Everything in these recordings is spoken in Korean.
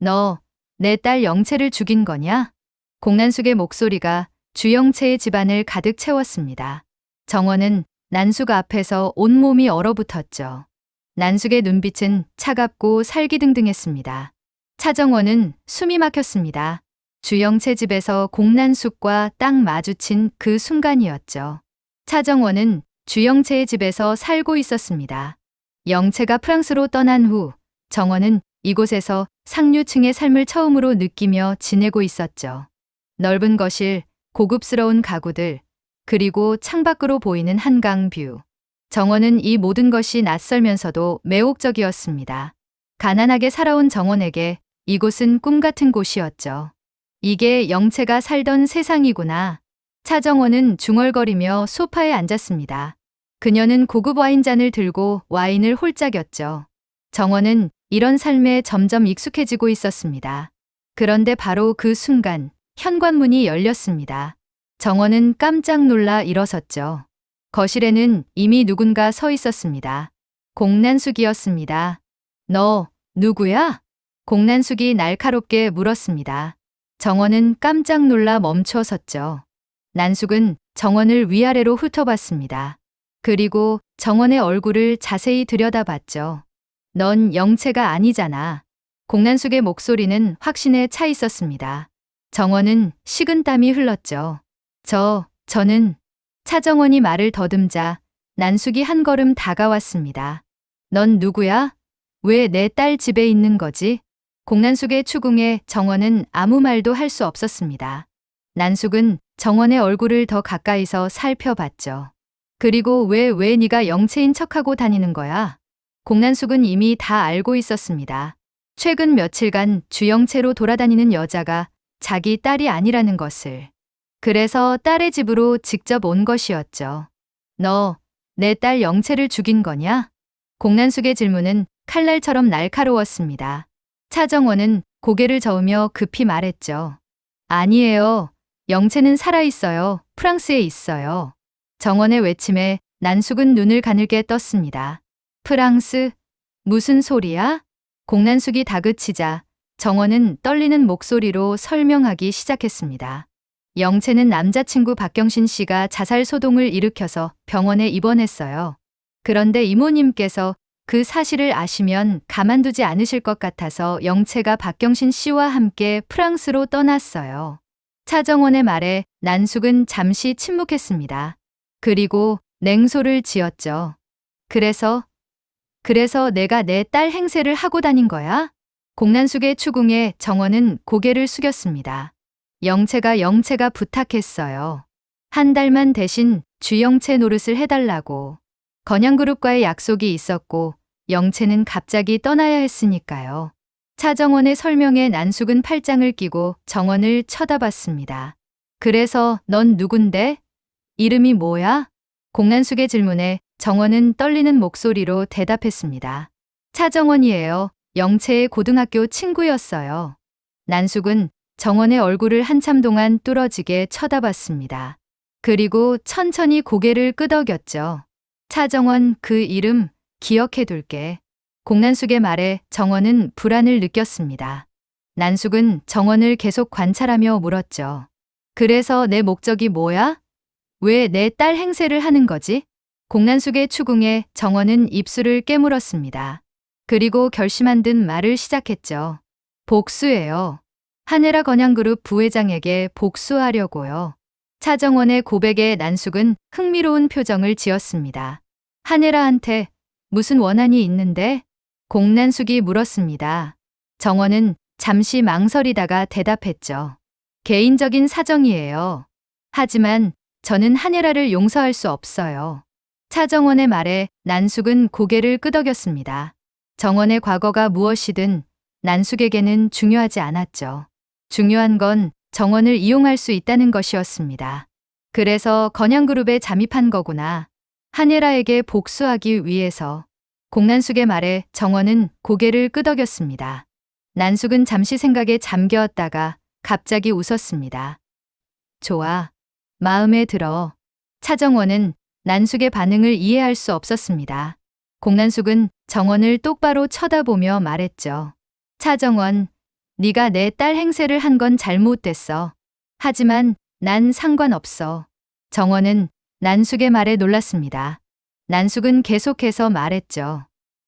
너 내 딸 영채를 죽인 거냐? 공난숙의 목소리가 주영채의 집안을 가득 채웠습니다. 정원은 난숙 앞에서 온몸이 얼어붙었죠. 난숙의 눈빛은 차갑고 살기등등했습니다. 차정원은 숨이 막혔습니다. 주영채 집에서 공난숙과 딱 마주친 그 순간이었죠. 차정원은 주영채의 집에서 살고 있었습니다. 영채가 프랑스로 떠난 후 정원은 이곳에서 상류층의 삶을 처음으로 느끼며 지내고 있었죠. 넓은 거실, 고급스러운 가구들, 그리고 창밖으로 보이는 한강뷰. 정원은 이 모든 것이 낯설면서도 매혹적이었습니다. 가난하게 살아온 정원에게 이곳은 꿈 같은 곳이었죠. 이게 영채가 살던 세상이구나. 차정원은 중얼거리며 소파에 앉았습니다. 그녀는 고급 와인잔을 들고 와인을 홀짝였죠. 정원은 이런 삶에 점점 익숙해지고 있었습니다. 그런데 바로 그 순간 현관문이 열렸습니다. 정원은 깜짝 놀라 일어섰죠. 거실에는 이미 누군가 서 있었습니다. 공난숙이었습니다. 너 누구야? 공난숙이 날카롭게 물었습니다. 정원은 깜짝 놀라 멈춰 섰죠. 난숙은 정원을 위아래로 훑어봤습니다. 그리고 정원의 얼굴을 자세히 들여다봤죠. 넌 영채가 아니잖아. 공난숙의 목소리는 확신에 차 있었습니다. 정원은 식은땀이 흘렀죠. 저는 차정원이 말을 더듬자 난숙이 한 걸음 다가왔습니다. 넌 누구야? 왜 내 딸 집에 있는 거지? 공난숙의 추궁에 정원은 아무 말도 할 수 없었습니다. 난숙은 정원의 얼굴을 더 가까이서 살펴봤죠. 그리고 왜 네가 영채인 척하고 다니는 거야? 공난숙은 이미 다 알고 있었습니다. 최근 며칠간 주영채로 돌아다니는 여자가 자기 딸이 아니라는 것을. 그래서 딸의 집으로 직접 온 것이었죠. 너 내 딸 영채를 죽인 거냐? 공난숙의 질문은 칼날처럼 날카로웠습니다. 차정원은 고개를 저으며 급히 말했죠. 아니에요. 영채는 살아있어요. 프랑스에 있어요. 정원의 외침에 난숙은 눈을 가늘게 떴습니다. 프랑스? 무슨 소리야? 공난숙이 다그치자 정원은 떨리는 목소리로 설명하기 시작했습니다. 영채는 남자친구 박경신 씨가 자살 소동을 일으켜서 병원에 입원했어요. 그런데 이모님께서 그 사실을 아시면 가만두지 않으실 것 같아서 영채가 박경신 씨와 함께 프랑스로 떠났어요. 차정원의 말에 난숙은 잠시 침묵했습니다. 그리고 냉소를 지었죠. 그래서 내가 내 딸 행세를 하고 다닌 거야? 공난숙의 추궁에 정원은 고개를 숙였습니다. 영채가 부탁했어요. 한 달만 대신 주영채 노릇을 해달라고. 건양그룹과의 약속이 있었고 영채는 갑자기 떠나야 했으니까요. 차정원의 설명에 난숙은 팔짱을 끼고 정원을 쳐다봤습니다. 그래서 넌 누군데? 이름이 뭐야? 공난숙의 질문에 정원은 떨리는 목소리로 대답했습니다. 차정원이에요. 영채의 고등학교 친구였어요. 난숙은 정원의 얼굴을 한참 동안 뚫어지게 쳐다봤습니다. 그리고 천천히 고개를 끄덕였죠. 차정원, 그 이름 기억해둘게. 공난숙의 말에 정원은 불안을 느꼈습니다. 난숙은 정원을 계속 관찰하며 물었죠. 그래서 내 목적이 뭐야? 왜 내 딸 행세를 하는 거지? 공난숙의 추궁에 정원은 입술을 깨물었습니다. 그리고 결심한 듯 말을 시작했죠. 복수예요. 한혜라 건양그룹 부회장에게 복수하려고요. 차정원의 고백에 난숙은 흥미로운 표정을 지었습니다. 한혜라한테 무슨 원한이 있는데? 공난숙이 물었습니다. 정원은 잠시 망설이다가 대답했죠. 개인적인 사정이에요. 하지만 저는 한혜라를 용서할 수 없어요. 차정원의 말에 난숙은 고개를 끄덕였습니다. 정원의 과거가 무엇이든 난숙에게는 중요하지 않았죠. 중요한 건 정원을 이용할 수 있다는 것이었습니다. 그래서 건양그룹에 잠입한 거구나. 한혜라에게 복수하기 위해서. 공난숙의 말에 정원은 고개를 끄덕였습니다. 난숙은 잠시 생각에 잠겼다가 갑자기 웃었습니다. 좋아. 마음에 들어. 차정원은 난숙의 반응을 이해할 수 없었습니다. 공난숙은 정원을 똑바로 쳐다보며 말했죠. 차정원, 네가 내 딸 행세를 한 건 잘못됐어. 하지만 난 상관없어. 정원은 난숙의 말에 놀랐습니다. 난숙은 계속해서 말했죠.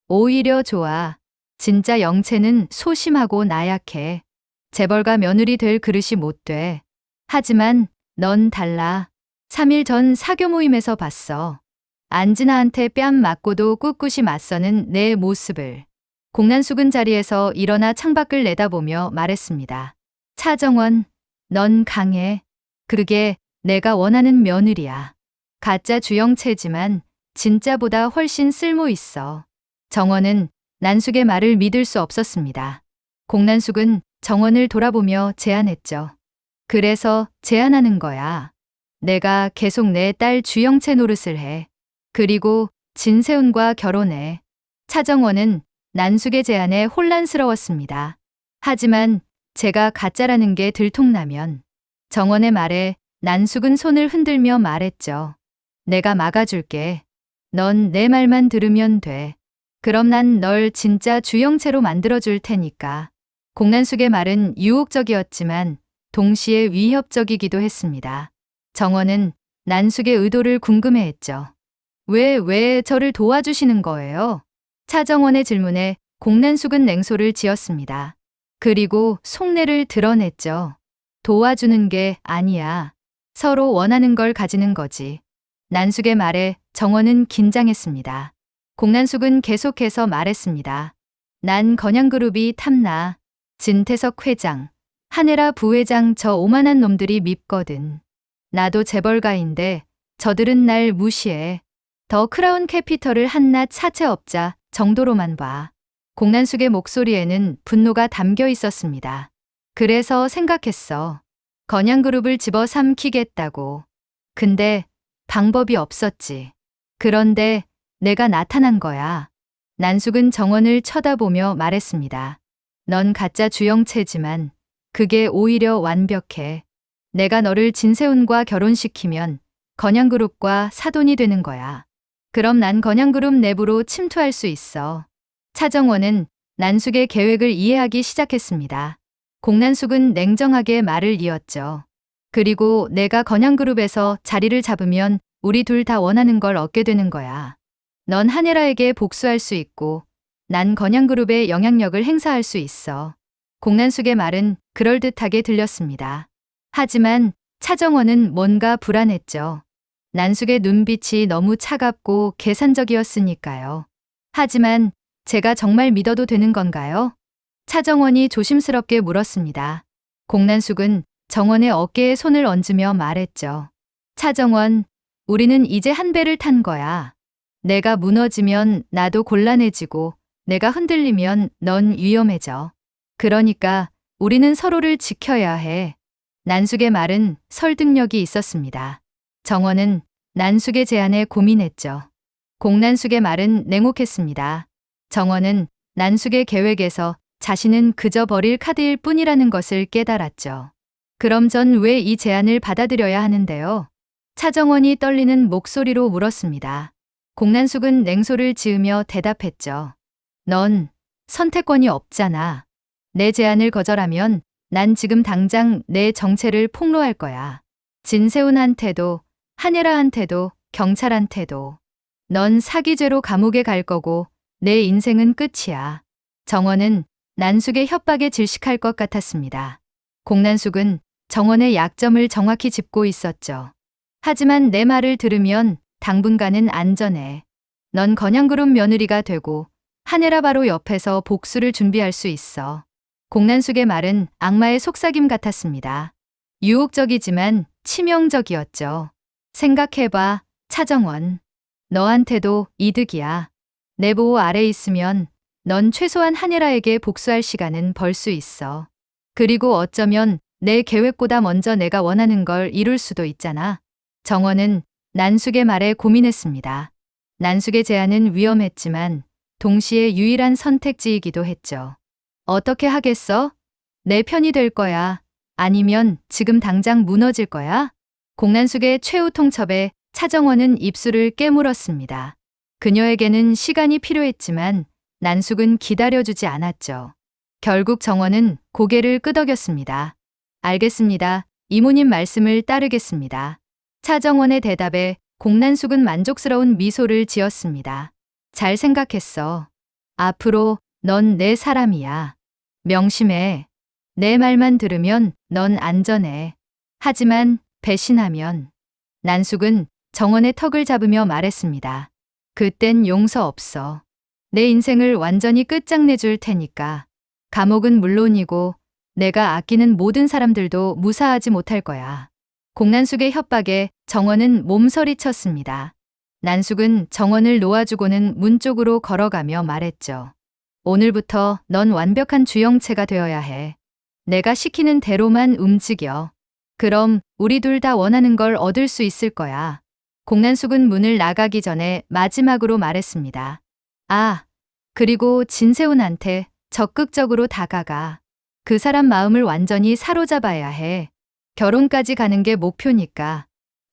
오히려 좋아. 진짜 영채는 소심하고 나약해. 재벌가 며느리 될 그릇이 못 돼. 하지만 넌 달라. 3일 전 사교 모임에서 봤어. 안진아한테 뺨 맞고도 꿋꿋이 맞서는 내 모습을. 공난숙은 자리에서 일어나 창밖을 내다보며 말했습니다. 차정원, 넌 강해. 그게 내가 원하는 며느리야. 가짜 주영채지만 진짜보다 훨씬 쓸모 있어. 정원은 난숙의 말을 믿을 수 없었습니다. 공난숙은 정원을 돌아보며 제안했죠. 그래서 제안하는 거야. 내가 계속 내 딸 주영채 노릇을 해. 그리고 진세훈과 결혼해. 차정원은 난숙의 제안에 혼란스러웠습니다. 하지만 제가 가짜라는 게 들통나면 정원의 말에 난숙은 손을 흔들며 말했죠. 내가 막아줄게. 넌 내 말만 들으면 돼. 그럼 난 널 진짜 주영채로 만들어줄 테니까. 공난숙의 말은 유혹적이었지만 동시에 위협적이기도 했습니다. 정원은 난숙의 의도를 궁금해했죠. 왜 저를 도와주시는 거예요? 차정원의 질문에 공난숙은 냉소를 지었습니다. 그리고 속내를 드러냈죠. 도와주는 게 아니야. 서로 원하는 걸 가지는 거지. 난숙의 말에 정원은 긴장했습니다. 공난숙은 계속해서 말했습니다. 난 건양그룹이 탐나. 진태석 회장, 한혜라 부회장 저 오만한 놈들이 밉거든. 나도 재벌가인데 저들은 날 무시해. 더 크라운 캐피털을 한낱 사채업자 정도로만 봐. 공난숙의 목소리에는 분노가 담겨 있었습니다. 그래서 생각했어. 건양그룹을 집어삼키겠다고. 근데 방법이 없었지. 그런데 내가 나타난 거야. 난숙은 정원을 쳐다보며 말했습니다. 넌 가짜 주영채지만 그게 오히려 완벽해. 내가 너를 진세훈과 결혼시키면 건양그룹과 사돈이 되는 거야. 그럼 난 건양그룹 내부로 침투할 수 있어. 차정원은 난숙의 계획을 이해하기 시작했습니다. 공난숙은 냉정하게 말을 이었죠. 그리고 내가 건양그룹에서 자리를 잡으면 우리 둘 다 원하는 걸 얻게 되는 거야. 넌 한혜라에게 복수할 수 있고 난 건양그룹의 영향력을 행사할 수 있어. 공난숙의 말은 그럴듯하게 들렸습니다. 하지만 차정원은 뭔가 불안했죠. 난숙의 눈빛이 너무 차갑고 계산적이었으니까요. 하지만 제가 정말 믿어도 되는 건가요? 차정원이 조심스럽게 물었습니다. 공난숙은 정원의 어깨에 손을 얹으며 말했죠. 차정원, 우리는 이제 한 배를 탄 거야. 내가 무너지면 나도 곤란해지고 내가 흔들리면 넌 위험해져. 그러니까 우리는 서로를 지켜야 해. 난숙의 말은 설득력이 있었습니다. 정원은 난숙의 제안에 고민했죠. 공난숙의 말은 냉혹했습니다. 정원은 난숙의 계획에서 자신은 그저 버릴 카드일 뿐이라는 것을 깨달았죠. 그럼 전 왜 이 제안을 받아들여야 하는데요? 차정원이 떨리는 목소리로 물었습니다. 공난숙은 냉소를 지으며 대답했죠. 넌 선택권이 없잖아. 내 제안을 거절하면 난 지금 당장 내 정체를 폭로할 거야. 진세훈한테도, 한예라한테도, 경찰한테도. 넌 사기죄로 감옥에 갈 거고 내 인생은 끝이야. 정원은 난숙의 협박에 질식할 것 같았습니다. 공난숙은 정원의 약점을 정확히 짚고 있었죠. 하지만 내 말을 들으면 당분간은 안전해. 넌 건양그룹 며느리가 되고 한혜라 바로 옆에서 복수를 준비할 수 있어. 공난숙의 말은 악마의 속삭임 같았습니다. 유혹적이지만 치명적이었죠. 생각해봐, 차정원. 너한테도 이득이야. 내 보호 아래 있으면 넌 최소한 한혜라에게 복수할 시간은 벌 수 있어. 그리고 어쩌면 내 계획보다 먼저 내가 원하는 걸 이룰 수도 있잖아. 정원은 난숙의 말에 고민했습니다. 난숙의 제안은 위험했지만 동시에 유일한 선택지이기도 했죠. 어떻게 하겠어? 내 편이 될 거야. 아니면 지금 당장 무너질 거야? 공난숙의 최후 통첩에 차정원은 입술을 깨물었습니다. 그녀에게는 시간이 필요했지만 난숙은 기다려주지 않았죠. 결국 정원은 고개를 끄덕였습니다. 알겠습니다. 이모님 말씀을 따르겠습니다. 차정원의 대답에 공난숙은 만족스러운 미소를 지었습니다. 잘 생각했어. 앞으로 넌 내 사람이야. 명심해. 내 말만 들으면 넌 안전해. 하지만 배신하면. 난숙은 정원의 턱을 잡으며 말했습니다. 그땐 용서 없어. 내 인생을 완전히 끝장내줄 테니까. 감옥은 물론이고 내가 아끼는 모든 사람들도 무사하지 못할 거야. 공난숙의 협박에 정원은 몸서리쳤습니다. 난숙은 정원을 놓아주고는 문 쪽으로 걸어가며 말했죠. 오늘부터 넌 완벽한 주영체가 되어야 해. 내가 시키는 대로만 움직여. 그럼 우리 둘 다 원하는 걸 얻을 수 있을 거야. 공난숙은 문을 나가기 전에 마지막으로 말했습니다. 아, 그리고 진세훈한테 적극적으로 다가가. 그 사람 마음을 완전히 사로잡아야 해. 결혼까지 가는 게 목표니까.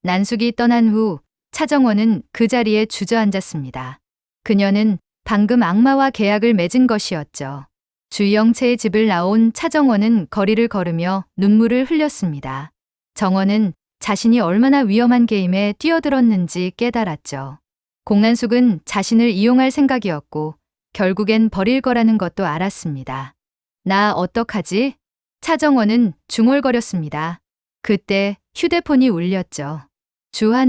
난숙이 떠난 후 차정원은 그 자리에 주저앉았습니다. 그녀는 방금 악마와 계약을 맺은 것이었죠. 주영채의 집을 나온 차정원은 거리를 걸으며 눈물을 흘렸습니다. 정원은 자신이 얼마나 위험한 게임에 뛰어들었는지 깨달았죠. 공난숙은 자신을 이용할 생각이었고 결국엔 버릴 거라는 것도 알았습니다. 나 어떡하지? 차정원은 중얼거렸습니다. 그때 휴대폰이 울렸죠.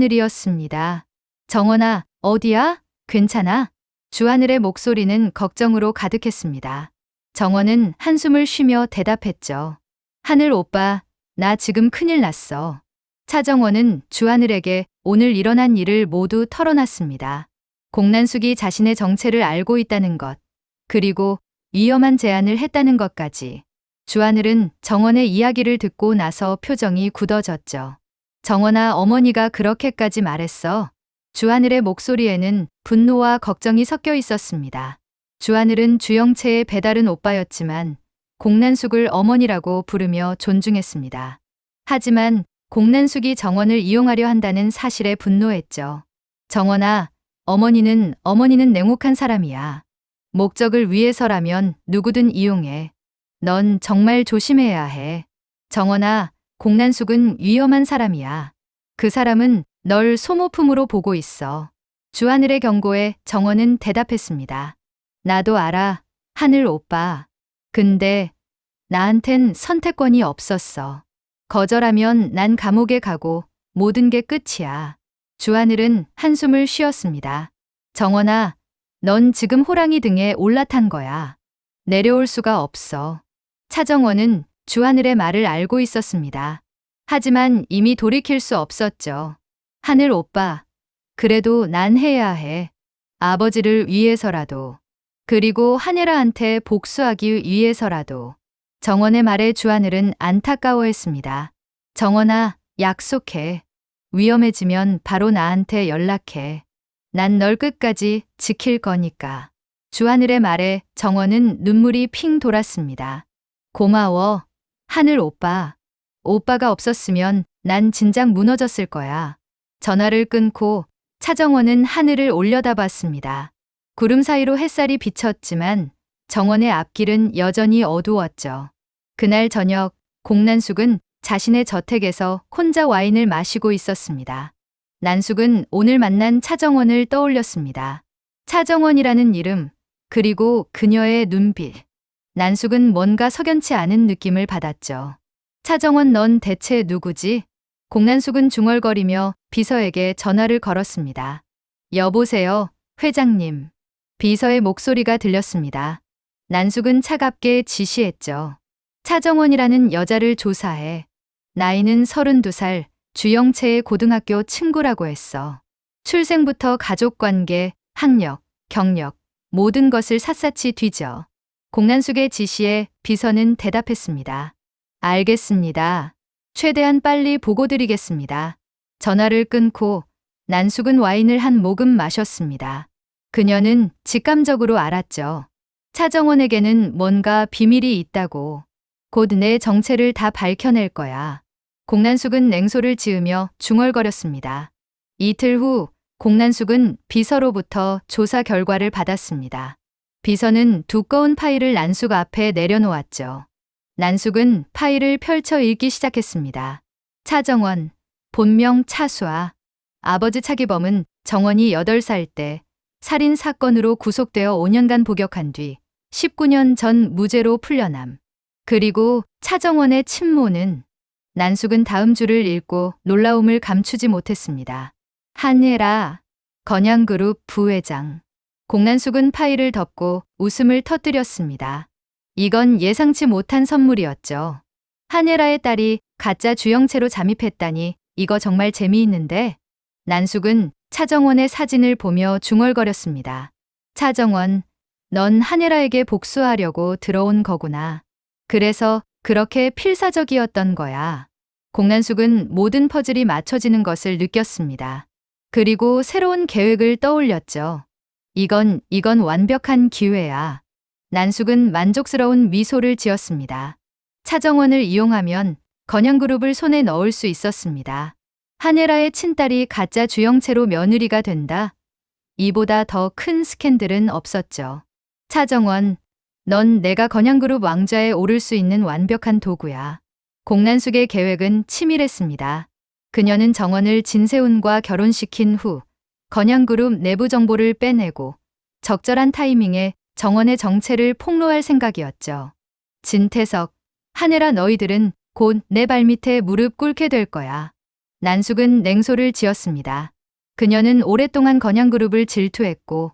주하늘이었습니다. 정원아, 어디야? 괜찮아? 주하늘의 목소리는 걱정으로 가득했습니다. 정원은 한숨을 쉬며 대답했죠. 하늘 오빠, 나 지금 큰일 났어. 차정원은 주하늘에게 오늘 일어난 일을 모두 털어놨습니다. 공난숙이 자신의 정체를 알고 있다는 것, 그리고 위험한 제안을 했다는 것까지. 주하늘은 정원의 이야기를 듣고 나서 표정이 굳어졌죠. 정원아, 어머니가 그렇게까지 말했어. 주하늘의 목소리에는 분노와 걱정이 섞여 있었습니다. 주하늘은 주영채의 배다른 오빠였지만 공난숙을 어머니라고 부르며 존중했습니다. 하지만 공난숙이 정원을 이용하려 한다는 사실에 분노했죠. 정원아, 어머니는 냉혹한 사람이야. 목적을 위해서라면 누구든 이용해. 넌 정말 조심해야 해. 정원아, 공난숙은 위험한 사람이야. 그 사람은 널 소모품으로 보고 있어. 주하늘의 경고에 정원은 대답했습니다. 나도 알아, 하늘 오빠. 근데 나한텐 선택권이 없었어. 거절하면 난 감옥에 가고 모든 게 끝이야. 주하늘은 한숨을 쉬었습니다. 정원아, 넌 지금 호랑이 등에 올라탄 거야. 내려올 수가 없어. 차정원은 주하늘의 말을 알고 있었습니다. 하지만 이미 돌이킬 수 없었죠. 하늘 오빠, 그래도 난 해야 해. 아버지를 위해서라도. 그리고 하늘아한테 복수하기 위해서라도. 정원의 말에 주하늘은 안타까워했습니다. 정원아, 약속해. 위험해지면 바로 나한테 연락해. 난 널 끝까지 지킬 거니까. 주하늘의 말에 정원은 눈물이 핑 돌았습니다. 고마워, 하늘 오빠. 오빠가 없었으면 난 진작 무너졌을 거야. 전화를 끊고 차정원은 하늘을 올려다봤습니다. 구름 사이로 햇살이 비쳤지만 정원의 앞길은 여전히 어두웠죠. 그날 저녁 공난숙은 자신의 저택에서 혼자 와인을 마시고 있었습니다. 난숙은 오늘 만난 차정원을 떠올렸습니다. 차정원이라는 이름, 그리고 그녀의 눈빛. 난숙은 뭔가 석연치 않은 느낌을 받았죠. 차정원, 넌 대체 누구지? 공난숙은 중얼거리며 비서에게 전화를 걸었습니다. 여보세요, 회장님. 비서의 목소리가 들렸습니다. 난숙은 차갑게 지시했죠. 차정원이라는 여자를 조사해. 나이는 32살, 주영채의 고등학교 친구라고 했어. 출생부터 가족관계, 학력, 경력, 모든 것을 샅샅이 뒤져. 공난숙의 지시에 비서는 대답했습니다. 알겠습니다. 최대한 빨리 보고드리겠습니다. 전화를 끊고 난숙은 와인을 한 모금 마셨습니다. 그녀는 직감적으로 알았죠. 차정원에게는 뭔가 비밀이 있다고. 곧 내 정체를 다 밝혀낼 거야. 공난숙은 냉소를 지으며 중얼거렸습니다. 이틀 후 공난숙은 비서로부터 조사 결과를 받았습니다. 비서는 두꺼운 파일을 난숙 앞에 내려놓았죠. 난숙은 파일을 펼쳐 읽기 시작했습니다. 차정원, 본명 차수아. 아버지 차기범은 정원이 8살 때 살인 사건으로 구속되어 5년간 복역한 뒤 19년 전 무죄로 풀려남. 그리고 차정원의 친모는. 난숙은 다음 줄을 읽고 놀라움을 감추지 못했습니다. 한예라, 건양그룹 부회장. 공난숙은 파일을 덮고 웃음을 터뜨렸습니다. 이건 예상치 못한 선물이었죠. 한예라의 딸이 가짜 주영채로 잠입했다니 이거 정말 재미있는데? 난숙은 차정원의 사진을 보며 중얼거렸습니다. 차정원, 넌 한예라에게 복수하려고 들어온 거구나. 그래서 그렇게 필사적이었던 거야. 공난숙은 모든 퍼즐이 맞춰지는 것을 느꼈습니다. 그리고 새로운 계획을 떠올렸죠. 이건 완벽한 기회야. 난숙은 만족스러운 미소를 지었습니다. 차정원을 이용하면 건양그룹을 손에 넣을 수 있었습니다. 한예라의 친딸이 가짜 주영채로 며느리가 된다. 이보다 더 큰 스캔들은 없었죠. 차정원, 넌 내가 건양그룹 왕좌에 오를 수 있는 완벽한 도구야. 공난숙의 계획은 치밀했습니다. 그녀는 정원을 진세훈과 결혼시킨 후 건양그룹 내부 정보를 빼내고 적절한 타이밍에 정원의 정체를 폭로할 생각이었죠. 진태석, 한예라 너희들은 곧 내 발밑에 무릎 꿇게 될 거야. 난숙은 냉소를 지었습니다. 그녀는 오랫동안 건양그룹을 질투했고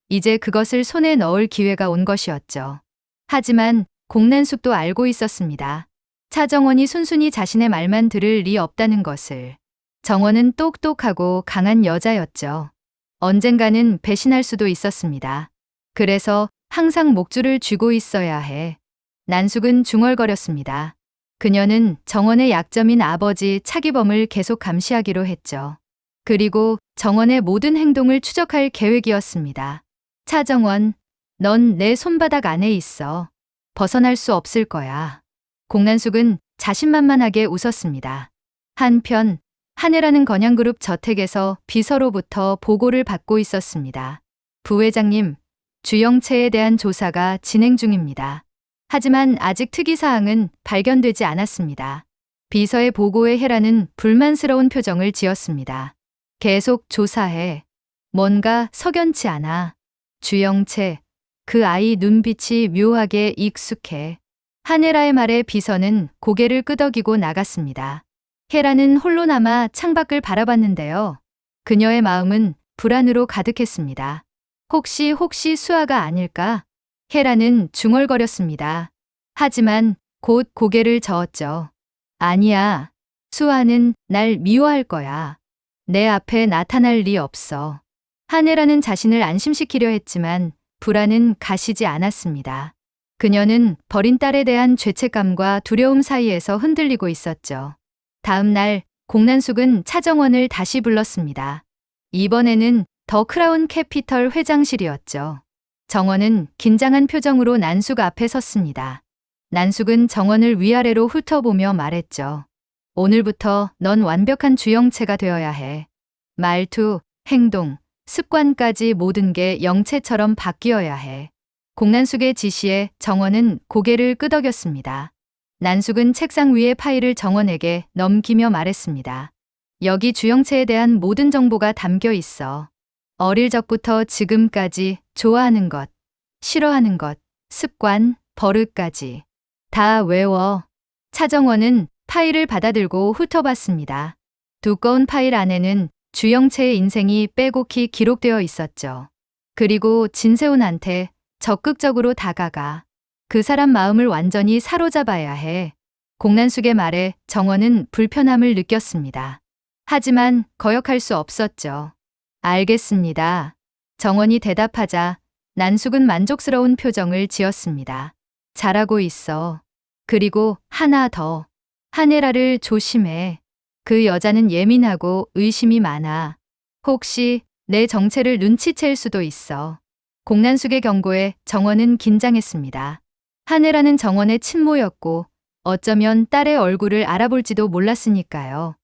이제 그것을 손에 넣을 기회가 온 것이었죠. 하지만 공난숙도 알고 있었습니다. 차정원이 순순히 자신의 말만 들을 리 없다는 것을. 정원은 똑똑하고 강한 여자였죠. 언젠가는 배신할 수도 있었습니다. 그래서 항상 목줄을 쥐고 있어야 해. 난숙은 중얼거렸습니다. 그녀는 정원의 약점인 아버지 차기범을 계속 감시하기로 했죠. 그리고 정원의 모든 행동을 추적할 계획이었습니다. 차정원, 넌 내 손바닥 안에 있어. 벗어날 수 없을 거야. 공난숙은 자신만만하게 웃었습니다. 한편 한예라는 건양그룹 저택에서 비서로부터 보고를 받고 있었습니다. 부회장님, 주영채에 대한 조사가 진행 중입니다. 하지만 아직 특이사항은 발견되지 않았습니다. 비서의 보고에 혜라는 불만스러운 표정을 지었습니다. 계속 조사해. 뭔가 석연치 않아. 주영채, 그 아이 눈빛이 묘하게 익숙해. 한예라의 말에 비서는 고개를 끄덕이고 나갔습니다. 혜라는 홀로 남아 창밖을 바라봤는데요. 그녀의 마음은 불안으로 가득했습니다. 혹시 수아가 아닐까? 혜라는 중얼거렸습니다. 하지만 곧 고개를 저었죠. 아니야. 수아는 날 미워할 거야. 내 앞에 나타날 리 없어. 한혜라는 자신을 안심시키려 했지만 불안은 가시지 않았습니다. 그녀는 버린 딸에 대한 죄책감과 두려움 사이에서 흔들리고 있었죠. 다음 날 공난숙은 차정원을 다시 불렀습니다. 이번에는 더 크라운 캐피털 회장실이었죠. 정원은 긴장한 표정으로 난숙 앞에 섰습니다. 난숙은 정원을 위아래로 훑어보며 말했죠. 오늘부터 넌 완벽한 주영채가 되어야 해. 말투, 행동, 습관까지 모든 게 영채처럼 바뀌어야 해. 공난숙의 지시에 정원은 고개를 끄덕였습니다. 난숙은 책상 위의 파일을 정원에게 넘기며 말했습니다. 여기 주영채에 대한 모든 정보가 담겨 있어. 어릴 적부터 지금까지 좋아하는 것, 싫어하는 것, 습관, 버릇까지. 다 외워. 차정원은 파일을 받아들고 훑어봤습니다. 두꺼운 파일 안에는 주영채의 인생이 빼곡히 기록되어 있었죠. 그리고 진세훈한테 적극적으로 다가가. 그 사람 마음을 완전히 사로잡아야 해. 공난숙의 말에 정원은 불편함을 느꼈습니다. 하지만 거역할 수 없었죠. 알겠습니다. 정원이 대답하자 난숙은 만족스러운 표정을 지었습니다. 잘하고 있어. 그리고 하나 더. 한예라를 조심해. 그 여자는 예민하고 의심이 많아. 혹시 내 정체를 눈치챌 수도 있어. 공난숙의 경고에 정원은 긴장했습니다. 한혜라는 정원의 친모였고 어쩌면 딸의 얼굴을 알아볼지도 몰랐으니까요.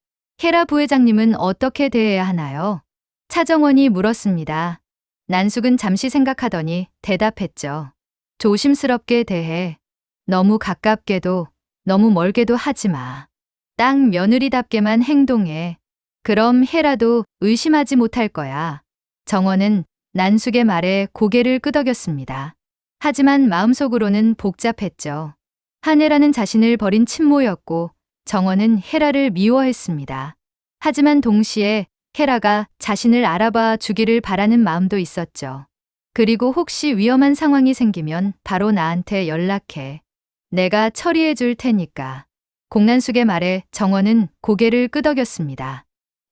혜라 부회장님은 어떻게 대해야 하나요? 차정원이 물었습니다. 난숙은 잠시 생각하더니 대답했죠. 조심스럽게 대해. 너무 가깝게도 너무 멀게도 하지 마. 딱 며느리답게만 행동해. 그럼 해라도 의심하지 못할 거야. 정원은 난숙의 말에 고개를 끄덕였습니다. 하지만 마음속으로는 복잡했죠. 한혜라는 자신을 버린 친모였고 정원은 헤라를 미워했습니다. 하지만 동시에 헤라가 자신을 알아봐 주기를 바라는 마음도 있었죠. 그리고 혹시 위험한 상황이 생기면 바로 나한테 연락해. 내가 처리해 줄 테니까. 공난숙의 말에 정원은 고개를 끄덕였습니다.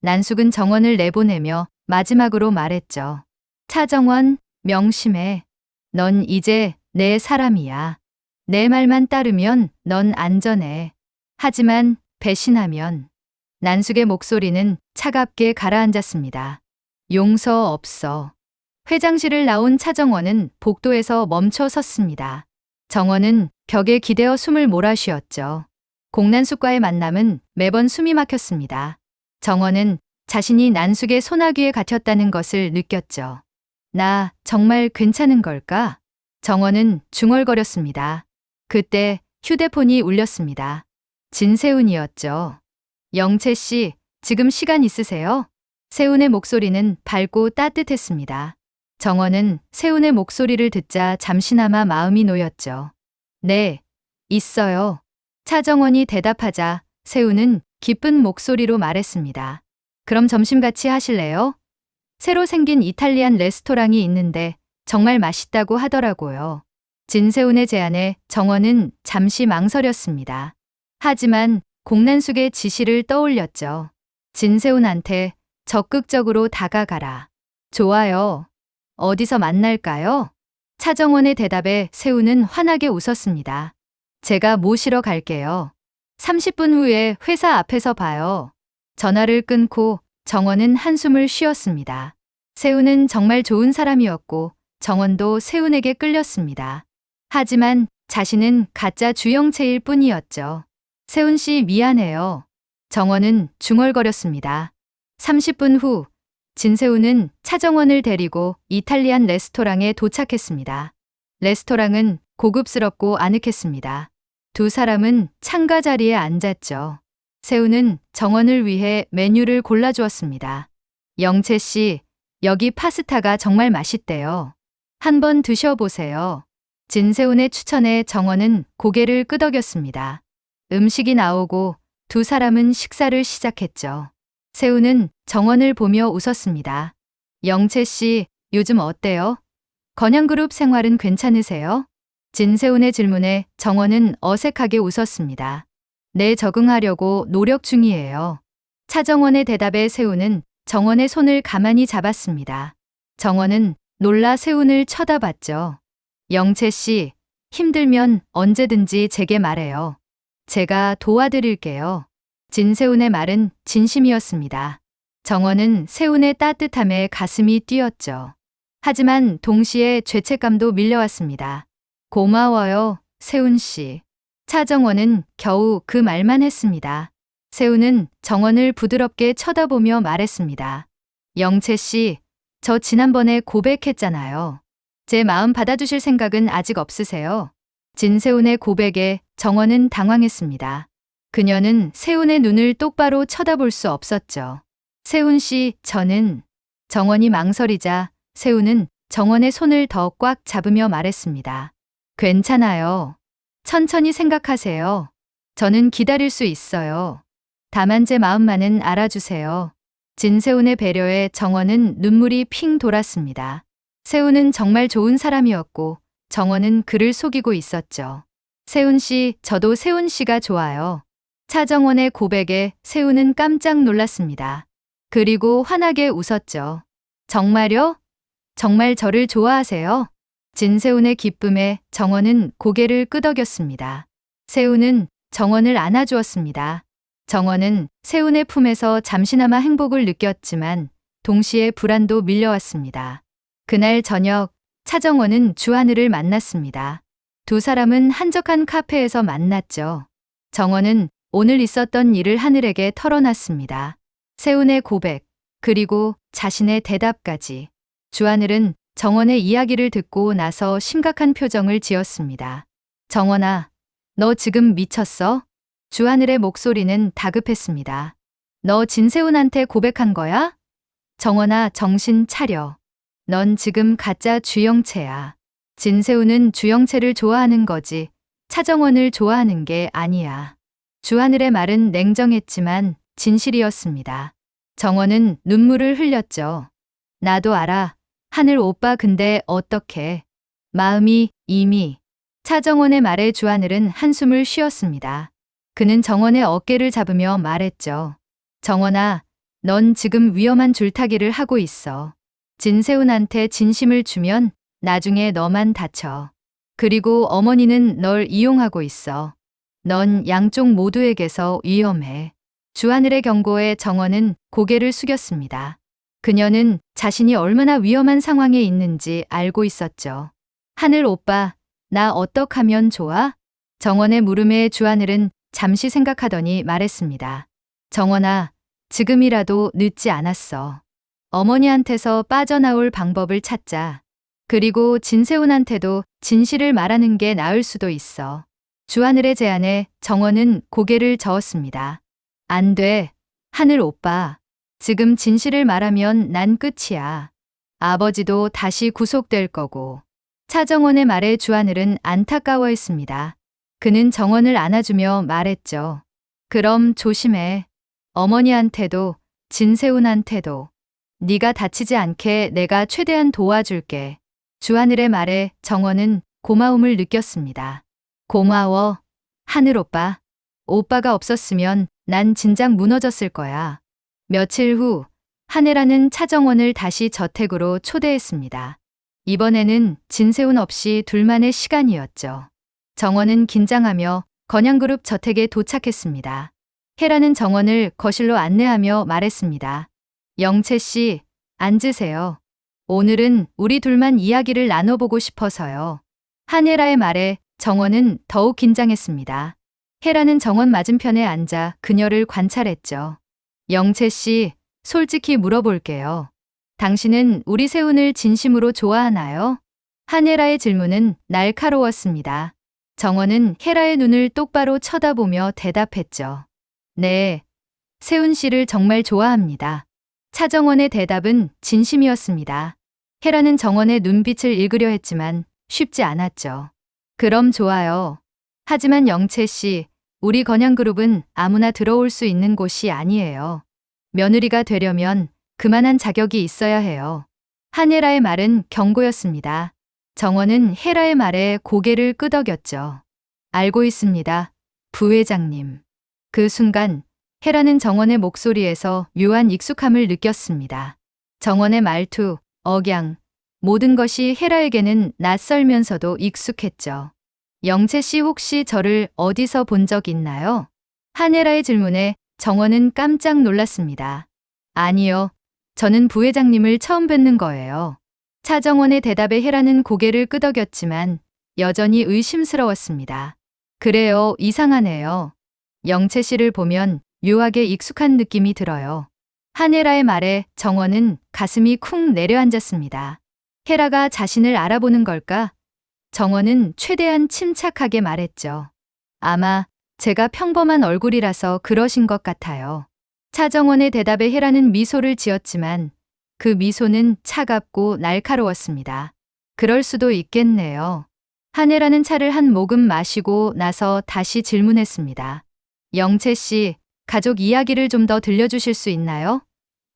난숙은 정원을 내보내며 마지막으로 말했죠. 차정원, 명심해. 넌 이제 내 사람이야. 내 말만 따르면 넌 안전해. 하지만 배신하면. 난숙의 목소리는 차갑게 가라앉았습니다. 용서 없어. 회장실을 나온 차정원은 복도에서 멈춰 섰습니다. 정원은 벽에 기대어 숨을 몰아쉬었죠. 공난숙과의 만남은 매번 숨이 막혔습니다. 정원은 자신이 난숙의 소나귀에 갇혔다는 것을 느꼈죠. 나 정말 괜찮은 걸까? 정원은 중얼거렸습니다. 그때 휴대폰이 울렸습니다. 진세훈이었죠. 영채 씨, 지금 시간 있으세요? 세훈의 목소리는 밝고 따뜻했습니다. 정원은 세훈의 목소리를 듣자 잠시나마 마음이 놓였죠. 네, 있어요. 차정원이 대답하자 세훈은 기쁜 목소리로 말했습니다. 그럼 점심 같이 하실래요? 새로 생긴 이탈리안 레스토랑이 있는데 정말 맛있다고 하더라고요. 진세훈의 제안에 정원은 잠시 망설였습니다. 하지만 공난숙의 지시를 떠올렸죠. 진세훈한테 적극적으로 다가가라. 좋아요. 어디서 만날까요? 차정원의 대답에 세훈은 환하게 웃었습니다. 제가 모시러 갈게요. 30분 후에 회사 앞에서 봐요. 전화를 끊고 정원은 한숨을 쉬었습니다. 세훈은 정말 좋은 사람이었고 정원도 세훈에게 끌렸습니다. 하지만 자신은 가짜 주영채일 뿐이었죠. 세훈 씨 미안해요. 정원은 중얼거렸습니다. 30분 후 진세훈은 차정원을 데리고 이탈리안 레스토랑에 도착했습니다. 레스토랑은 고급스럽고 아늑했습니다. 두 사람은 창가 자리에 앉았죠. 세훈은 정원을 위해 메뉴를 골라주었습니다. 영채 씨, 여기 파스타가 정말 맛있대요. 한번 드셔보세요. 진세훈의 추천에 정원은 고개를 끄덕였습니다. 음식이 나오고 두 사람은 식사를 시작했죠. 세훈은 정원을 보며 웃었습니다. 영채 씨, 요즘 어때요? 건양그룹 생활은 괜찮으세요? 진세훈의 질문에 정원은 어색하게 웃었습니다. 네, 적응하려고 노력 중이에요. 차정원의 대답에 세훈은 정원의 손을 가만히 잡았습니다. 정원은 놀라 세훈을 쳐다봤죠. 영채 씨, 힘들면 언제든지 제게 말해요. 제가 도와드릴게요. 진세훈의 말은 진심이었습니다. 정원은 세훈의 따뜻함에 가슴이 뛰었죠. 하지만 동시에 죄책감도 밀려왔습니다. 고마워요, 세훈 씨. 차정원은 겨우 그 말만 했습니다. 세훈은 정원을 부드럽게 쳐다보며 말했습니다. 영채 씨, 저 지난번에 고백했잖아요. 제 마음 받아주실 생각은 아직 없으세요? 진세훈의 고백에 정원은 당황했습니다. 그녀는 세훈의 눈을 똑바로 쳐다볼 수 없었죠. 세훈 씨, 저는... 정원이 망설이자 세훈은 정원의 손을 더 꽉 잡으며 말했습니다. 괜찮아요. 천천히 생각하세요. 저는 기다릴 수 있어요. 다만 제 마음만은 알아주세요. 진세훈의 배려에 정원은 눈물이 핑 돌았습니다. 세훈은 정말 좋은 사람이었고 정원은 그를 속이고 있었죠. 세훈 씨, 저도 세훈 씨가 좋아요. 차정원의 고백에 세훈은 깜짝 놀랐습니다. 그리고 환하게 웃었죠. 정말요? 정말 저를 좋아하세요? 진세훈의 기쁨에 정원은 고개를 끄덕였습니다. 세훈은 정원을 안아주었습니다. 정원은 세훈의 품에서 잠시나마 행복을 느꼈지만 동시에 불안도 밀려왔습니다. 그날 저녁 차정원은 주하늘을 만났습니다. 두 사람은 한적한 카페에서 만났죠. 정원은 오늘 있었던 일을 하늘에게 털어놨습니다. 세훈의 고백, 그리고 자신의 대답까지. 주하늘은 정원의 이야기를 듣고 나서 심각한 표정을 지었습니다. 정원아, 너 지금 미쳤어? 주하늘의 목소리는 다급했습니다. 너 진세훈한테 고백한 거야? 정원아, 정신 차려. 넌 지금 가짜 주영채야. 진세훈은 주영채를 좋아하는 거지 차정원을 좋아하는 게 아니야. 주하늘의 말은 냉정했지만 진실이었습니다. 정원은 눈물을 흘렸죠. 나도 알아. 하늘 오빠 근데 어떡해. 마음이 이미. 차정원의 말에 주하늘은 한숨을 쉬었습니다. 그는 정원의 어깨를 잡으며 말했죠. 정원아, 넌 지금 위험한 줄타기를 하고 있어. 진세훈한테 진심을 주면 나중에 너만 다쳐. 그리고 어머니는 널 이용하고 있어. 넌 양쪽 모두에게서 위험해. 주하늘의 경고에 정원은 고개를 숙였습니다. 그녀는 자신이 얼마나 위험한 상황에 있는지 알고 있었죠. 하늘 오빠, 나 어떡하면 좋아? 정원의 물음에 주하늘은 잠시 생각하더니 말했습니다. 정원아, 지금이라도 늦지 않았어. 어머니한테서 빠져나올 방법을 찾자. 그리고 진세훈한테도 진실을 말하는 게 나을 수도 있어. 주하늘의 제안에 정원은 고개를 저었습니다. 안 돼. 하늘 오빠. 지금 진실을 말하면 난 끝이야. 아버지도 다시 구속될 거고. 차정원의 말에 주하늘은 안타까워했습니다. 그는 정원을 안아주며 말했죠. 그럼 조심해. 어머니한테도 진세훈한테도. 네가 다치지 않게 내가 최대한 도와줄게. 주하늘의 말에 정원은 고마움을 느꼈습니다. 고마워. 하늘 오빠. 오빠가 없었으면 난 진작 무너졌을 거야. 며칠 후 한혜라는 차정원을 다시 저택으로 초대했습니다. 이번에는 진세훈 없이 둘만의 시간이었죠. 정원은 긴장하며 건양그룹 저택에 도착했습니다. 혜라는 정원을 거실로 안내하며 말했습니다. 영채 씨, 앉으세요. 오늘은 우리 둘만 이야기를 나눠보고 싶어서요. 한혜라의 말에 정원은 더욱 긴장했습니다. 혜라는 정원 맞은편에 앉아 그녀를 관찰했죠. 영채 씨, 솔직히 물어볼게요. 당신은 우리 세훈을 진심으로 좋아하나요? 한혜라의 질문은 날카로웠습니다. 정원은 혜라의 눈을 똑바로 쳐다보며 대답했죠. 네, 세훈 씨를 정말 좋아합니다. 차정원의 대답은 진심이었습니다. 혜라는 정원의 눈빛을 읽으려 했지만 쉽지 않았죠. 그럼 좋아요. 하지만 영채 씨, 우리 건양그룹은 아무나 들어올 수 있는 곳이 아니에요. 며느리가 되려면 그만한 자격이 있어야 해요. 한혜라의 말은 경고였습니다. 정원은 혜라의 말에 고개를 끄덕였죠. 알고 있습니다. 부회장님. 그 순간 혜라는 정원의 목소리에서 묘한 익숙함을 느꼈습니다. 정원의 말투, 억양, 모든 것이 혜라에게는 낯설면서도 익숙했죠. 영채 씨 혹시 저를 어디서 본 적 있나요? 한혜라의 질문에 정원은 깜짝 놀랐습니다. 아니요. 저는 부회장님을 처음 뵙는 거예요. 차정원의 대답에 혜라는 고개를 끄덕였지만 여전히 의심스러웠습니다. 그래요, 이상하네요. 영채 씨를 보면 묘하게 익숙한 느낌이 들어요. 한혜라의 말에 정원은 가슴이 쿵 내려앉았습니다. 혜라가 자신을 알아보는 걸까? 정원은 최대한 침착하게 말했죠. 아마 제가 평범한 얼굴이라서 그러신 것 같아요. 차정원의 대답에 혜라는 미소를 지었지만 그 미소는 차갑고 날카로웠습니다. 그럴 수도 있겠네요. 한혜라는 차를 한 모금 마시고 나서 다시 질문했습니다. 영채 씨, 가족 이야기를 좀 더 들려주실 수 있나요?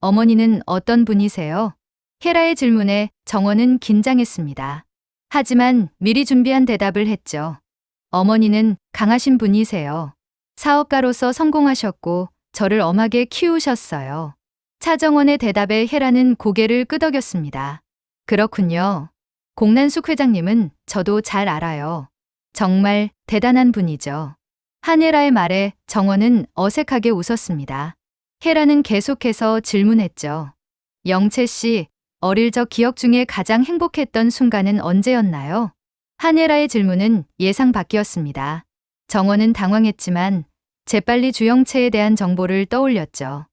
어머니는 어떤 분이세요? 혜라의 질문에 정원은 긴장했습니다. 하지만 미리 준비한 대답을 했죠. 어머니는 강하신 분이세요. 사업가로서 성공하셨고 저를 엄하게 키우셨어요. 차정원의 대답에 혜라는 고개를 끄덕였습니다. 그렇군요. 공난숙 회장님은 저도 잘 알아요. 정말 대단한 분이죠. 한혜라의 말에 정원은 어색하게 웃었습니다. 혜라는 계속해서 질문했죠. 영채 씨, 어릴 적 기억 중에 가장 행복했던 순간은 언제였나요? 한혜라의 질문은 예상 밖이었습니다. 정원은 당황했지만 재빨리 주영채에 대한 정보를 떠올렸죠.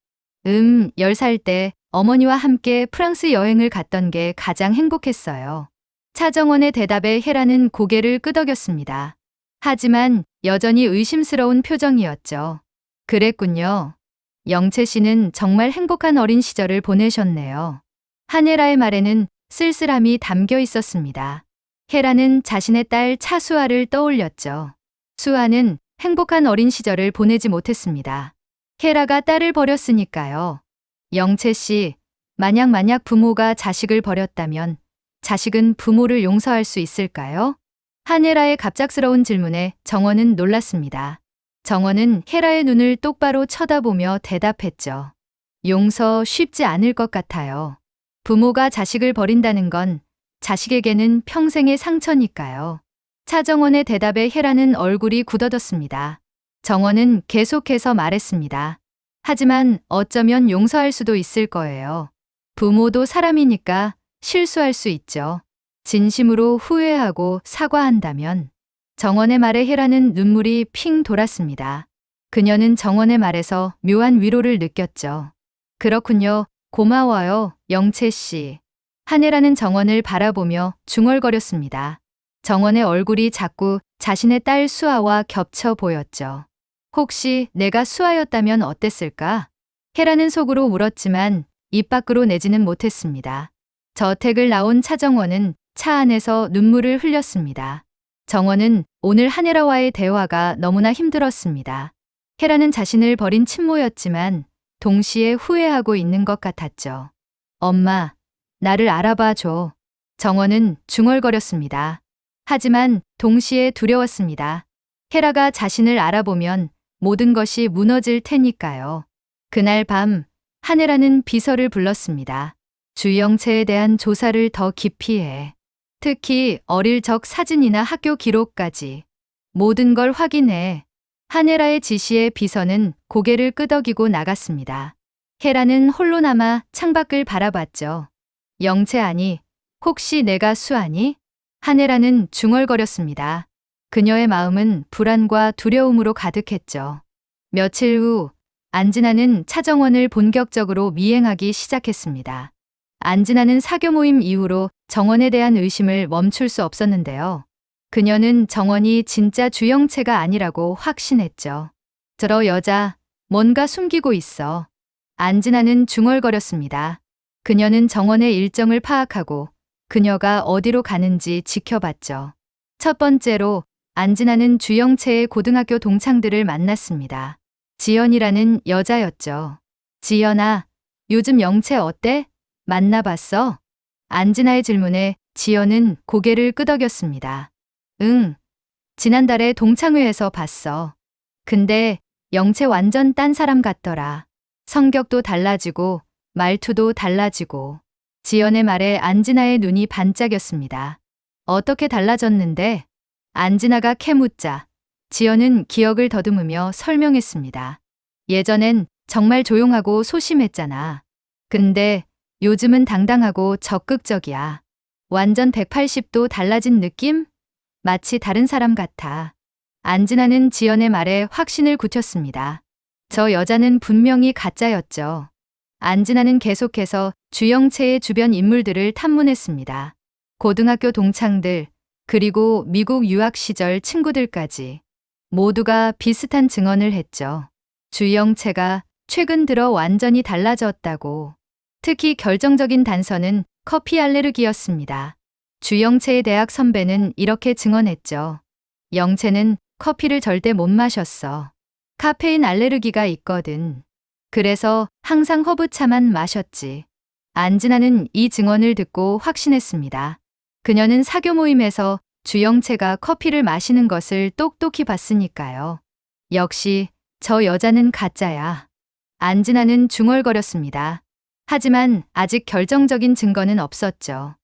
10살 때 어머니와 함께 프랑스 여행을 갔던 게 가장 행복했어요. 차정원의 대답에 혜라는 고개를 끄덕였습니다. 하지만 여전히 의심스러운 표정이었죠. 그랬군요. 영채 씨는 정말 행복한 어린 시절을 보내셨네요. 한혜라의 말에는 쓸쓸함이 담겨 있었습니다. 혜라는 자신의 딸 차수아를 떠올렸죠. 수아는 행복한 어린 시절을 보내지 못했습니다. 혜라가 딸을 버렸으니까요. 영채 씨, 만약 부모가 자식을 버렸다면 자식은 부모를 용서할 수 있을까요? 한혜라의 갑작스러운 질문에 정원은 놀랐습니다. 정원은 혜라의 눈을 똑바로 쳐다보며 대답했죠. 용서 쉽지 않을 것 같아요. 부모가 자식을 버린다는 건 자식에게는 평생의 상처니까요. 차정원의 대답에 혜라는 얼굴이 굳어졌습니다. 정원은 계속해서 말했습니다. 하지만 어쩌면 용서할 수도 있을 거예요. 부모도 사람이니까 실수할 수 있죠. 진심으로 후회하고 사과한다면. 정원의 말에 혜라는 눈물이 핑 돌았습니다. 그녀는 정원의 말에서 묘한 위로를 느꼈죠. 그렇군요. 고마워요, 영채 씨. 한혜라는 정원을 바라보며 중얼거렸습니다. 정원의 얼굴이 자꾸 자신의 딸 수아와 겹쳐 보였죠. 혹시 내가 수아였다면 어땠을까? 혜라는 속으로 울었지만 입 밖으로 내지는 못했습니다. 저택을 나온 차정원은 차 안에서 눈물을 흘렸습니다. 정원은 오늘 한혜라와의 대화가 너무나 힘들었습니다. 혜라는 자신을 버린 친모였지만 동시에 후회하고 있는 것 같았죠. 엄마, 나를 알아봐 줘. 정원은 중얼거렸습니다. 하지만 동시에 두려웠습니다. 혜라가 자신을 알아보면 모든 것이 무너질 테니까요. 그날 밤 한혜라는 비서를 불렀습니다. 주영채에 대한 조사를 더 깊이 해. 특히 어릴 적 사진이나 학교 기록까지 모든 걸 확인해. 한혜라의 지시에 비서는 고개를 끄덕이고 나갔습니다. 혜라는 홀로 남아 창밖을 바라봤죠. 영채 아니, 혹시 내가 수아니? 한혜라는 중얼거렸습니다. 그녀의 마음은 불안과 두려움으로 가득했죠. 며칠 후 안진아는 차정원을 본격적으로 미행하기 시작했습니다. 안진아는 사교 모임 이후로 정원에 대한 의심을 멈출 수 없었는데요. 그녀는 정원이 진짜 주영채가 아니라고 확신했죠. 저 여자 뭔가 숨기고 있어. 안진아는 중얼거렸습니다. 그녀는 정원의 일정을 파악하고 그녀가 어디로 가는지 지켜봤죠. 첫 번째로 안진아는 주영채의 고등학교 동창들을 만났습니다. 지연이라는 여자였죠. 지연아, 요즘 영채 어때? 만나봤어? 안진아의 질문에 지연은 고개를 끄덕였습니다. 응, 지난달에 동창회에서 봤어. 근데 영채 완전 딴 사람 같더라. 성격도 달라지고 말투도 달라지고. 지연의 말에 안진아의 눈이 반짝였습니다. 어떻게 달라졌는데? 안진아가 캐묻자 지연은 기억을 더듬으며 설명했습니다. 예전엔 정말 조용하고 소심했잖아. 근데 요즘은 당당하고 적극적이야. 완전 180도 달라진 느낌? 마치 다른 사람 같아. 안진아는 지연의 말에 확신을 굳혔습니다. 저 여자는 분명히 가짜였죠. 안진아는 계속해서 주영채의 주변 인물들을 탐문했습니다. 고등학교 동창들, 그리고 미국 유학 시절 친구들까지 모두가 비슷한 증언을 했죠. 주영채가 최근 들어 완전히 달라졌다고. 특히 결정적인 단서는 커피 알레르기였습니다. 주영채의 대학 선배는 이렇게 증언했죠. 영채는 커피를 절대 못 마셨어. 카페인 알레르기가 있거든. 그래서 항상 허브차만 마셨지. 안진아는 이 증언을 듣고 확신했습니다. 그녀는 사교 모임에서 주영채가 커피를 마시는 것을 똑똑히 봤으니까요. 역시 저 여자는 가짜야. 안진아는 중얼거렸습니다. 하지만 아직 결정적인 증거는 없었죠.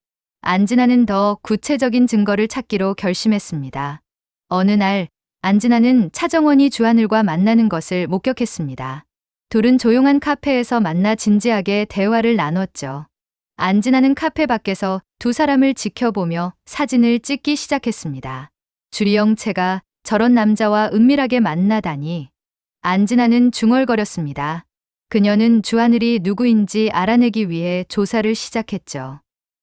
안진아는 더 구체적인 증거를 찾기로 결심했습니다. 어느 날 안진아는 차정원이 주하늘과 만나는 것을 목격했습니다. 둘은 조용한 카페에서 만나 진지하게 대화를 나눴죠. 안진아는 카페 밖에서 두 사람을 지켜보며 사진을 찍기 시작했습니다. 주영채가 저런 남자와 은밀하게 만나다니. 안진아는 중얼거렸습니다. 그녀는 주하늘이 누구인지 알아내기 위해 조사를 시작했죠.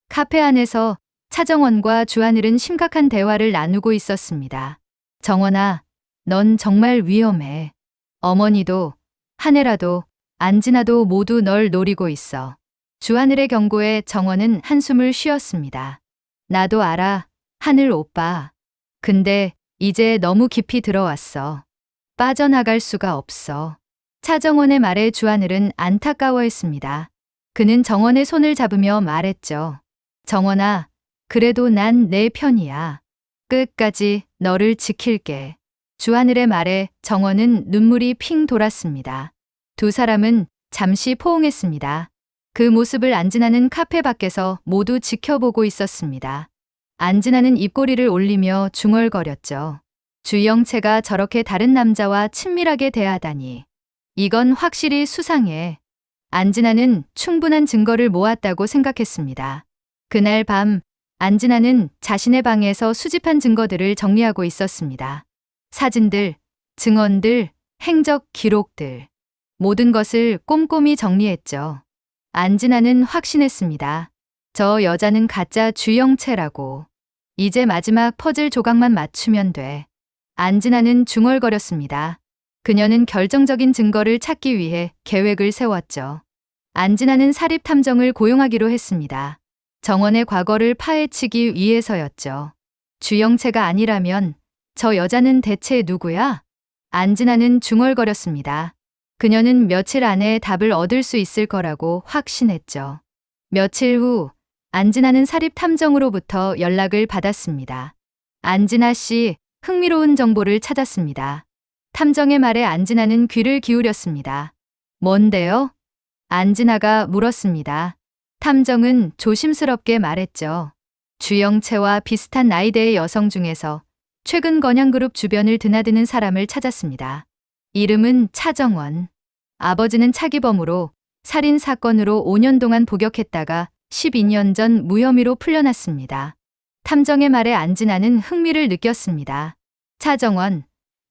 카페 안에서 차정원과 주하늘은 심각한 대화를 나누고 있었습니다. 정원아, 넌 정말 위험해. 어머니도, 하늘아도, 안진아도 모두 널 노리고 있어. 주하늘의 경고에 정원은 한숨을 쉬었습니다. 나도 알아, 하늘 오빠. 근데 이제 너무 깊이 들어왔어. 빠져나갈 수가 없어. 차정원의 말에 주하늘은 안타까워했습니다. 그는 정원의 손을 잡으며 말했죠. 정원아, 그래도 난 내 편이야. 끝까지 너를 지킬게. 주하늘의 말에 정원은 눈물이 핑 돌았습니다. 두 사람은 잠시 포옹했습니다. 그 모습을 안진아는 카페 밖에서 모두 지켜보고 있었습니다. 안진아는 입꼬리를 올리며 중얼거렸죠. 주영채가 저렇게 다른 남자와 친밀하게 대하다니. 이건 확실히 수상해. 안진아는 충분한 증거를 모았다고 생각했습니다. 그날 밤 안진아는 자신의 방에서 수집한 증거들을 정리하고 있었습니다. 사진들, 증언들, 행적 기록들. 모든 것을 꼼꼼히 정리했죠. 안진아는 확신했습니다. 저 여자는 가짜 주영채라고. 이제 마지막 퍼즐 조각만 맞추면 돼. 안진아는 중얼거렸습니다. 그녀는 결정적인 증거를 찾기 위해 계획을 세웠죠. 안진아는 사립탐정을 고용하기로 했습니다. 정원의 과거를 파헤치기 위해서였죠. 주영채가 아니라면 저 여자는 대체 누구야? 안진아는 중얼거렸습니다. 그녀는 며칠 안에 답을 얻을 수 있을 거라고 확신했죠. 며칠 후 안진아는 사립탐정으로부터 연락을 받았습니다. 안진아 씨, 흥미로운 정보를 찾았습니다. 탐정의 말에 안진아는 귀를 기울였습니다. 뭔데요? 안진아가 물었습니다. 탐정은 조심스럽게 말했죠. 주영채와 비슷한 나이대의 여성 중에서 최근 건양그룹 주변을 드나드는 사람을 찾았습니다. 이름은 차정원. 아버지는 차기범으로 살인 사건으로 5년 동안 복역했다가 12년 전 무혐의로 풀려났습니다. 탐정의 말에 안진아는 흥미를 느꼈습니다. 차정원,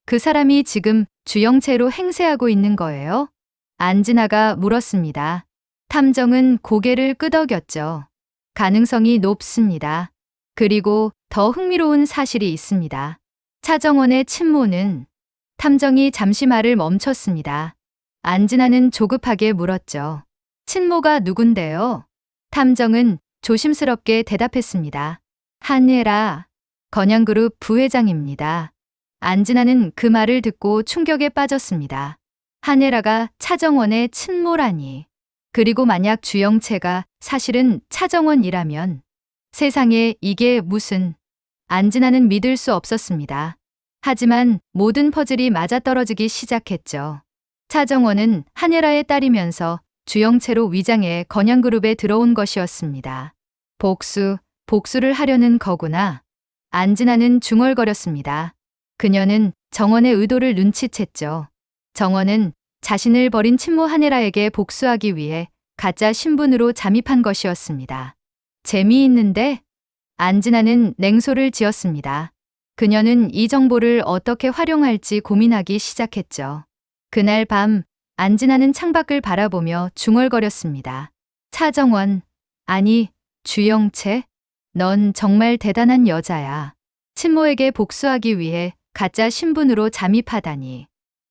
그 사람이 지금 주영채로 행세하고 있는 거예요? 안진아가 물었습니다. 탐정은 고개를 끄덕였죠. 가능성이 높습니다. 그리고 더 흥미로운 사실이 있습니다. 차정원의 친모는 탐정이 잠시 말을 멈췄습니다. 안진아는 조급하게 물었죠. 친모가 누군데요? 탐정은 조심스럽게 대답했습니다. 한예라, 건양그룹 부회장입니다. 안진아는 그 말을 듣고 충격에 빠졌습니다. 한예라가 차정원의 친모라니. 그리고 만약 주영채가 사실은 차정원이라면 세상에 이게 무슨. 안진아는 믿을 수 없었습니다. 하지만 모든 퍼즐이 맞아떨어지기 시작했죠. 차정원은 한예라의 딸이면서 주영채로 위장해 건양그룹에 들어온 것이었습니다. 복수를 하려는 거구나. 안진아는 중얼거렸습니다. 그녀는 정원의 의도를 눈치챘죠. 정원은 자신을 버린 친모 한예라에게 복수하기 위해 가짜 신분으로 잠입한 것이었습니다. 재미있는데? 안진아는 냉소를 지었습니다. 그녀는 이 정보를 어떻게 활용할지 고민하기 시작했죠. 그날 밤 안진아는 창밖을 바라보며 중얼거렸습니다. 차정원, 아니, 주영채? 넌 정말 대단한 여자야. 친모에게 복수하기 위해 가짜 신분으로 잠입하다니.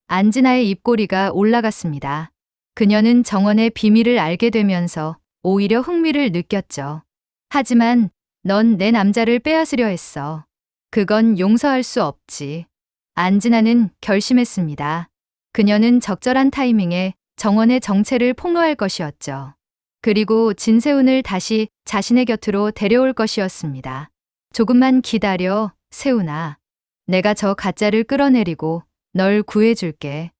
안진아의 입꼬리가 올라갔습니다. 그녀는 정원의 비밀을 알게 되면서 오히려 흥미를 느꼈죠. 하지만 넌 내 남자를 빼앗으려 했어. 그건 용서할 수 없지. 안진아는 결심했습니다. 그녀는 적절한 타이밍에 정원의 정체를 폭로할 것이었죠. 그리고 진세훈을 다시 자신의 곁으로 데려올 것이었습니다. 조금만 기다려, 세훈아. 내가 저 가짜를 끌어내리고 널 구해줄게.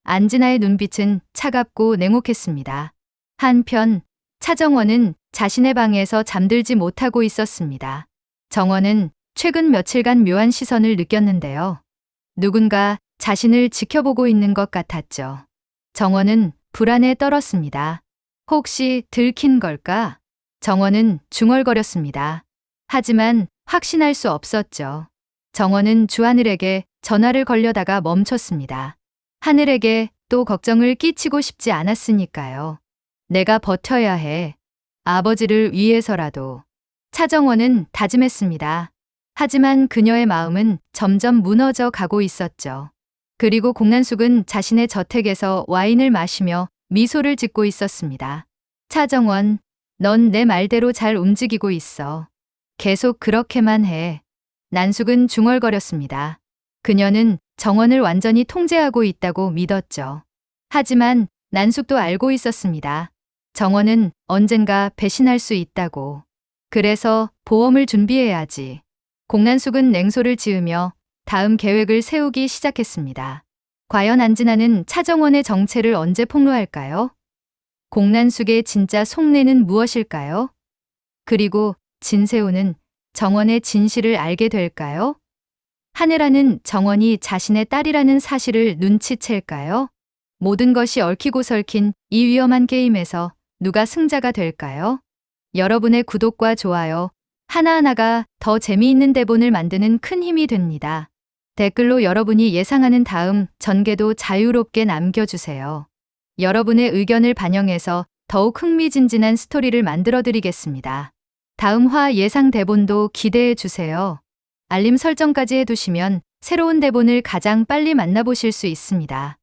안진아의 눈빛은 차갑고 냉혹했습니다. 한편 차정원은 자신의 방에서 잠들지 못하고 있었습니다. 정원은 최근 며칠간 묘한 시선을 느꼈는데요. 누군가 자신을 지켜보고 있는 것 같았죠. 정원은 불안에 떨었습니다. 혹시 들킨 걸까? 정원은 중얼거렸습니다. 하지만 확신할 수 없었죠. 정원은 주하늘에게 전화를 걸려다가 멈췄습니다. 하늘에게 또 걱정을 끼치고 싶지 않았으니까요. 내가 버텨야 해. 아버지를 위해서라도. 차정원은 다짐했습니다. 하지만 그녀의 마음은 점점 무너져 가고 있었죠. 그리고 공난숙은 자신의 저택에서 와인을 마시며 미소를 짓고 있었습니다. 차정원, 넌 내 말대로 잘 움직이고 있어. 계속 그렇게만 해. 난숙은 중얼거렸습니다. 그녀는 정원을 완전히 통제하고 있다고 믿었죠. 하지만 난숙도 알고 있었습니다. 정원은 언젠가 배신할 수 있다고. 그래서 보험을 준비해야지. 공난숙은 냉소를 지으며 다음 계획을 세우기 시작했습니다. 과연 안진아는 차정원의 정체를 언제 폭로할까요? 공난숙의 진짜 속내는 무엇일까요? 그리고 진세우는 정원의 진실을 알게 될까요? 하늘아는 정원이 자신의 딸이라는 사실을 눈치챌까요? 모든 것이 얽히고 설킨 이 위험한 게임에서 누가 승자가 될까요? 여러분의 구독과 좋아요, 하나하나가 더 재미있는 대본을 만드는 큰 힘이 됩니다. 댓글로 여러분이 예상하는 다음 전개도 자유롭게 남겨주세요. 여러분의 의견을 반영해서 더욱 흥미진진한 스토리를 만들어드리겠습니다. 다음 화 예상 대본도 기대해주세요. 알림 설정까지 해두시면 새로운 대본을 가장 빨리 만나보실 수 있습니다.